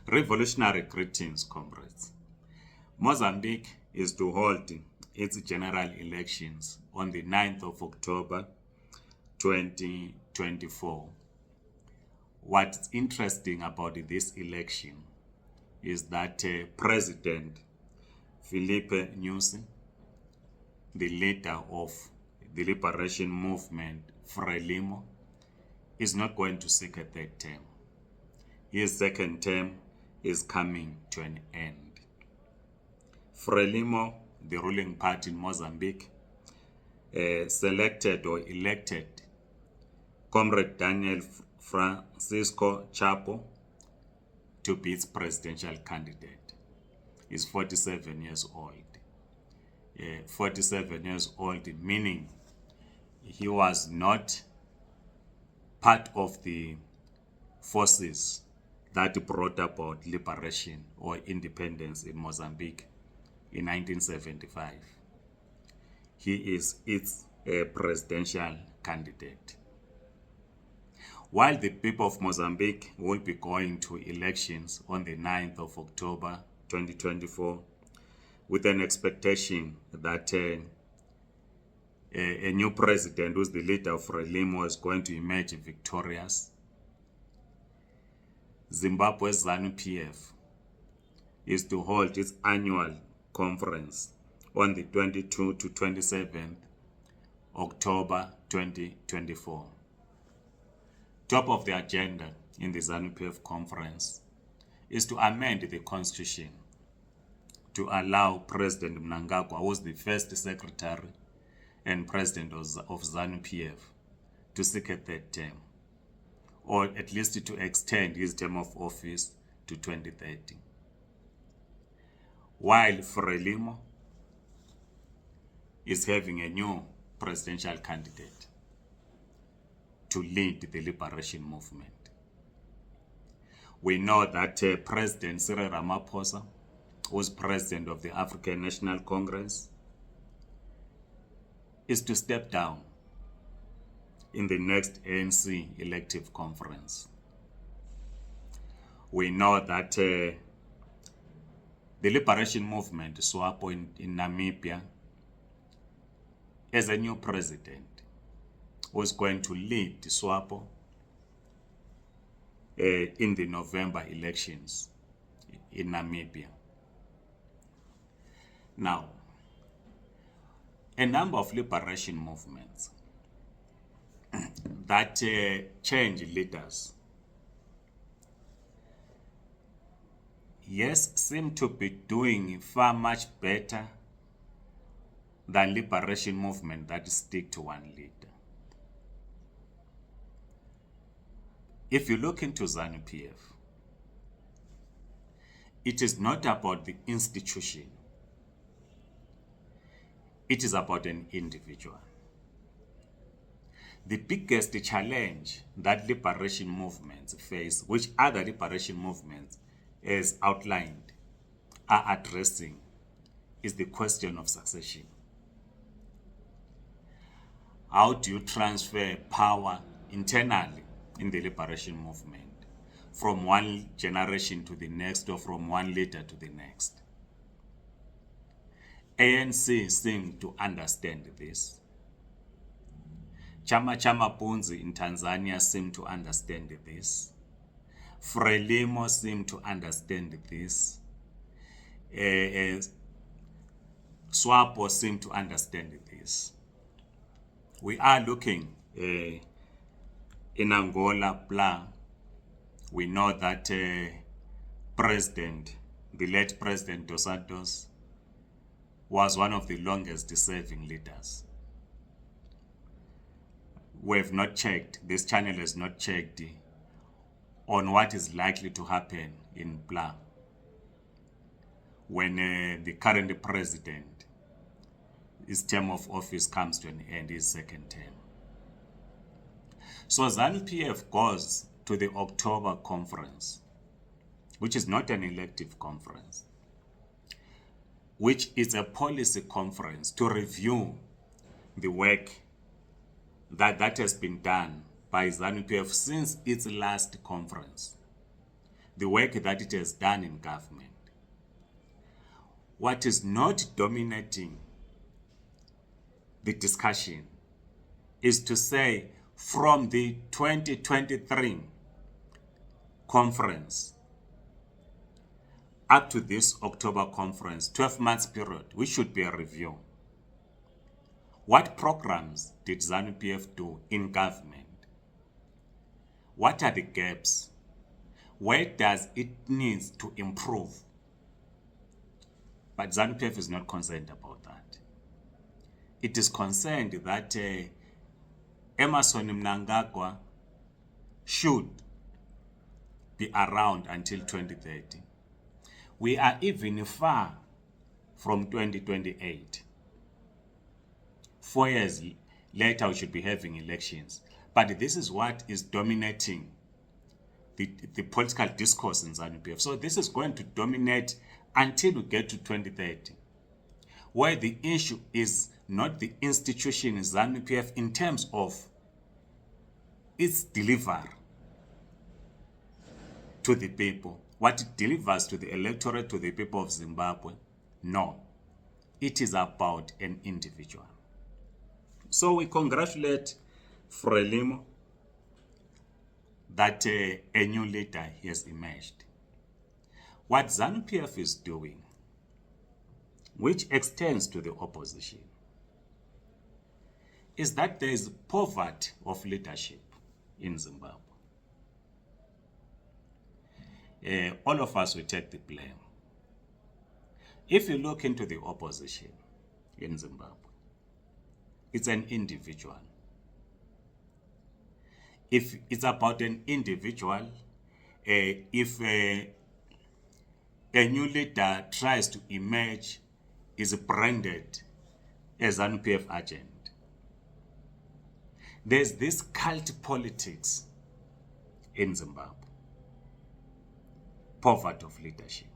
Revolutionary greetings, comrades. Mozambique is to hold its general elections on the 9th of October 2024. What's interesting about this election is that President Filipe Nyusi, the leader of the liberation movement Frelimo, is not going to seek a third term. His second term is coming to an end. Frelimo, the ruling party in Mozambique, selected or elected Comrade Daniel Francisco Chapo to be its presidential candidate. He's 47 years old. 47 years old, meaning he was not part of the forces that brought about liberation or independence in Mozambique in 1975. He is its presidential candidate. While the people of Mozambique will be going to elections on the 9th of October 2024 with an expectation that a new president who's the leader of Frelimo is going to emerge victorious, Zimbabwe's Zanu PF is to hold its annual conference on the 22 to 27th October 2024. Top of the agenda in the Zanu PF conference is to amend the constitution to allow President Mnangagwa, who is the first secretary and president of Zanu PF, to seek a third term, or at least to extend his term of office to 2030. While Frelimo is having a new presidential candidate to lead the liberation movement. We know that President Cyril Ramaphosa, who is president of the African National Congress, is to step down in the next ANC elective conference. We know that the liberation movement, SWAPO in Namibia, has a new president who is going to lead the SWAPO in the November elections in Namibia. Now, a number of liberation movements that change leaders, yes, seem to be doing far much better than liberation movement that stick to one leader. If you look into Zanu PF, it is not about the institution. It is about an individual. The biggest challenge that liberation movements face, which other liberation movements, as outlined, are addressing, is the question of succession. How do you transfer power internally in the liberation movement from one generation to the next, or from one leader to the next? ANC seem to understand this. Chama Punzi in Tanzania seem to understand this. Frelimo seem to understand this. SWAPO seem to understand this. We are looking in Angola, Bla. We know that the late President Dos Santos, was one of the longest serving leaders. We have not checked, this channel has not checked on what is likely to happen in Bla when the current president, his term of office comes to an end, his second term. So Zanu PF goes to the October conference, which is not an elective conference, which is a policy conference to review the work that has been done by Zanu PF since its last conference. the work that it has done in government. What is not dominating the discussion is to say from the 2023 conference up to this October conference, 12 months period, which should be a review. What programs did Zanu PF do in government? What are the gaps? Where does it need to improve? But Zanu PF is not concerned about that. It is concerned that Emmerson Mnangagwa should be around until 2030. We are even far from 2028. 4 years later, we should be having elections. But this is what is dominating the political discourse in Zanu PF. So this is going to dominate until we get to 2030, where the issue is not the institution Zanu PF in terms of its delivery to the people, what it delivers to the electorate, to the people of Zimbabwe. No, it is about an individual. So we congratulate Frelimo that a new leader has emerged. What Zanu PF is doing, which extends to the opposition, is that there is poverty of leadership in Zimbabwe. All of us will take the blame. If you look into the opposition in Zimbabwe, it's an individual. If it's about an individual, if a new leader tries to emerge, is branded as an PF agent. There's this cult politics in Zimbabwe. Poverty of leadership.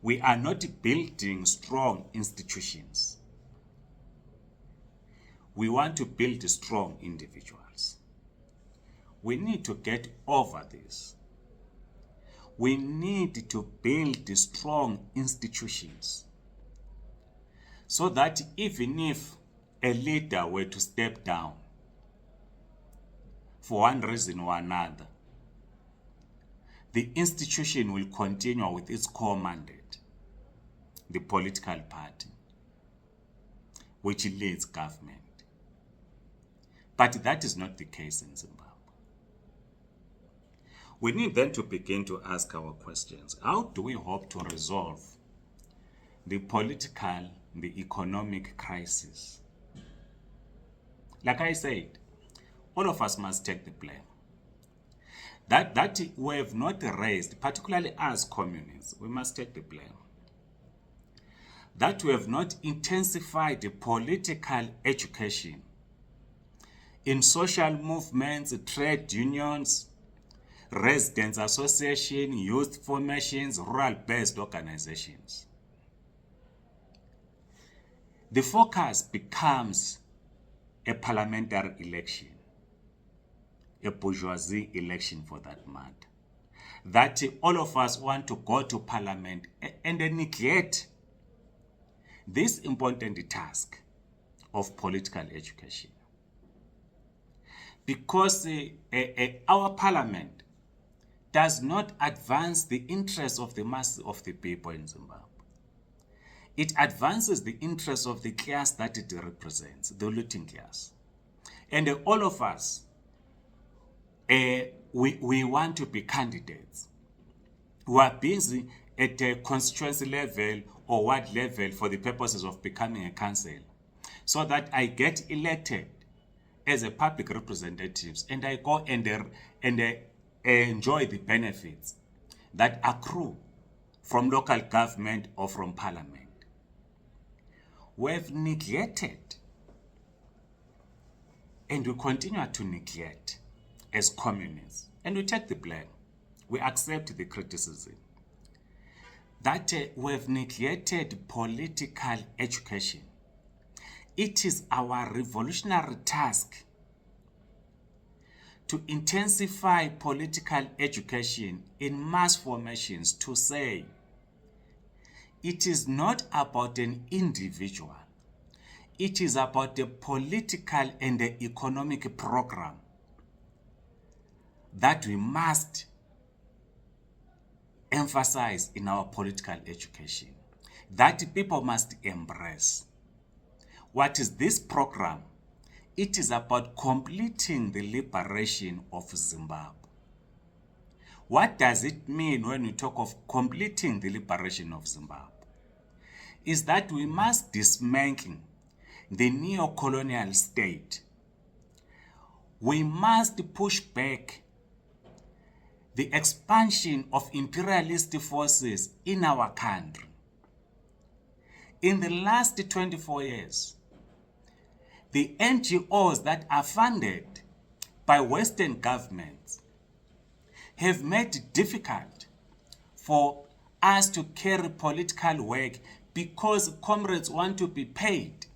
We are not building strong institutions. We want to build strong individuals. We need to get over this. We need to build strong institutions so that even if a leader were to step down for one reason or another, the institution will continue with its core mandate, the political party, which leads government. But that is not the case in Zimbabwe. We need then to begin to ask our questions. How do we hope to resolve the political, the economic crisis? Like I said, all of us must take the blame. That we have not raised, particularly as communists, we must take the blame. That we have not intensified the political education in social movements, trade unions, residents association, youth formations, rural-based organizations. The focus becomes a parliamentary election, a bourgeoisie election for that matter. That all of us want to go to parliament and neglect this important task of political education. Because our parliament does not advance the interests of the mass of the people in Zimbabwe. It advances the interests of the class that it represents, the looting class. And all of us, we want to be candidates who are busy at a constituency level or ward level for the purposes of becoming a councillor, so that I get elected as a public representative and I go and enjoy the benefits that accrue from local government or from parliament. We have neglected, and we continue to neglect as communists, and we take the blame. We accept the criticism that we have neglected political education. It is our revolutionary task to intensify political education in mass formations to say it is not about an individual. It is about the political and the economic program that we must emphasize in our political education, that people must embrace. What is this program? It is about completing the liberation of Zimbabwe. What does it mean when we talk of completing the liberation of Zimbabwe? Is that we must dismantle the neo-colonial state. We must push back the expansion of imperialist forces in our country. In the last 24 years, the NGOs that are funded by Western governments have made it difficult for us to carry political work because comrades want to be paid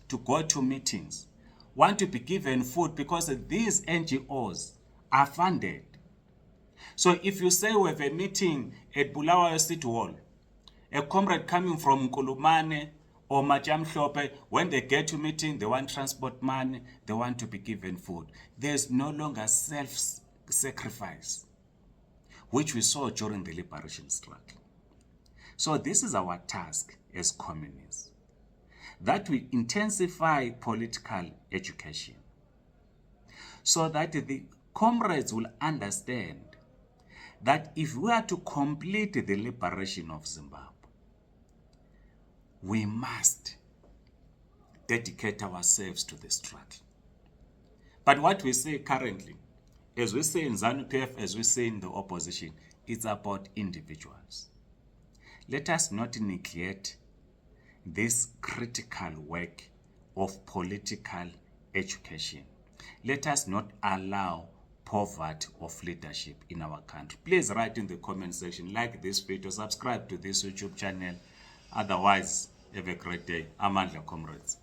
to go to meetings, want to be given food because these NGOs are funded. So if you say we have a meeting at Bulawayo City Hall, a comrade coming from Nkulumane or Majamhlope, when they get to meeting, they want transport money, they want to be given food. There's no longer self-sacrifice, which we saw during the liberation struggle. So this is our task as communists, that we intensify political education so that the comrades will understand that if we are to complete the liberation of Zimbabwe, we must dedicate ourselves to the struggle. But what we say currently, as we say in Zanu PF, as we say in the opposition, it's about individuals. Let us not neglect this critical work of political education. Let us not allow poverty of leadership in our country. Please write in the comment section, like this video, subscribe to this YouTube channel. Otherwise, have a great day. Amandla, comrades.